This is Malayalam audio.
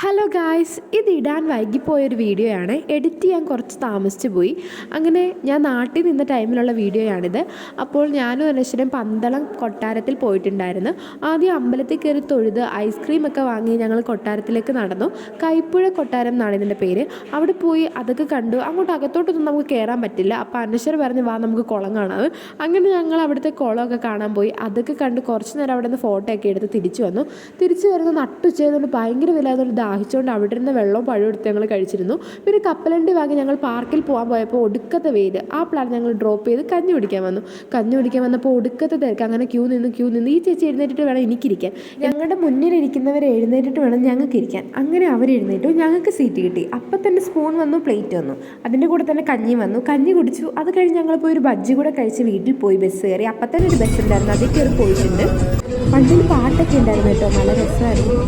ഹലോ ഗായ്സ്, ഇത് ഇടാൻ വൈകിപ്പോയൊരു വീഡിയോയാണ്. എഡിറ്റ് ചെയ്യാൻ കുറച്ച് താമസിച്ച് പോയി. അങ്ങനെ ഞാൻ നാട്ടിൽ നിന്ന ടൈമിലുള്ള വീഡിയോയാണിത്. അപ്പോൾ ഞാനും അനശ്വരനും പന്തളം കൊട്ടാരത്തിൽ പോയിട്ടുണ്ടായിരുന്നു. ആദ്യം അമ്പലത്തിൽ കയറി തൊഴുത് ഐസ്ക്രീമൊക്കെ വാങ്ങി ഞങ്ങൾ കൊട്ടാരത്തിലേക്ക് നടന്നു. കൈപ്പുഴ കൊട്ടാരം എന്നാണ് ഇതിൻ്റെ പേര്. അവിടെ പോയി അതൊക്കെ കണ്ടു. അങ്ങോട്ട് അകത്തോട്ടൊന്നും നമുക്ക് കയറാൻ പറ്റില്ല. അപ്പോൾ അനശ്വര പറഞ്ഞ് വാ നമുക്ക് കുളം കാണാം. അങ്ങനെ ഞങ്ങൾ അവിടുത്തെ കുളമൊക്കെ കാണാൻ പോയി. അതൊക്കെ കണ്ട് കുറച്ച് നേരം അവിടെ നിന്ന് ഫോട്ടോ ഒക്കെ എടുത്ത് തിരിച്ചു വന്നു. തിരിച്ചു വരുന്ന നട്ടുച്ചതുകൊണ്ട് ഭയങ്കര വിലാതുകൊണ്ട് ദാഹിച്ചുകൊണ്ട് അവിടെ ഇരുന്ന് വെള്ളവും പഴവും എടുത്ത് ഞങ്ങൾ കഴിച്ചിരുന്നു. പിന്നെ കപ്പലണ്ടി വാങ്ങി ഞങ്ങൾ പാർക്കിൽ പോകാൻ പോയപ്പോൾ ഒടുക്കത്തെ വെയിൽ. ആ പ്ലാൻ ഞങ്ങൾ ഡ്രോപ്പ് ചെയ്ത് കഞ്ഞി കുടിക്കാൻ വന്നപ്പോൾ ഒടുക്കത്തെ തിരക്ക്. അങ്ങനെ ക്യൂ നിന്ന് ഈ ചേച്ചി എഴുന്നേറ്റിട്ട് വേണം എനിക്കിരിക്കാൻ, ഞങ്ങളുടെ മുന്നിലിരിക്കുന്നവർ എഴുന്നേറ്റിട്ട് വേണം ഞങ്ങൾക്ക് ഇരിക്കാൻ. അങ്ങനെ അവർ എഴുന്നേറ്റു, ഞങ്ങൾക്ക് സീറ്റ് കിട്ടി. അപ്പം തന്നെ സ്പൂൺ വന്നു, പ്ലേറ്റ് വന്നു, അതിൻ്റെ കൂടെ തന്നെ കഞ്ഞി വന്നു. കഞ്ഞി കുടിച്ചു. അത് കഴിഞ്ഞ് ഞങ്ങൾ പോയി ഒരു ബജ്ജി കൂടെ കഴിച്ച് വീട്ടിൽ പോയി. ബസ് കയറി. അപ്പം തന്നെ ഒരു ബസ് ഉണ്ടായിരുന്നു, അതിൽ കയറി പോയിട്ടുണ്ട്. വണ്ടിയിൽ പാട്ടൊക്കെ ഉണ്ടായിരുന്നു കേട്ടോ, നല്ല രസമായിരുന്നു.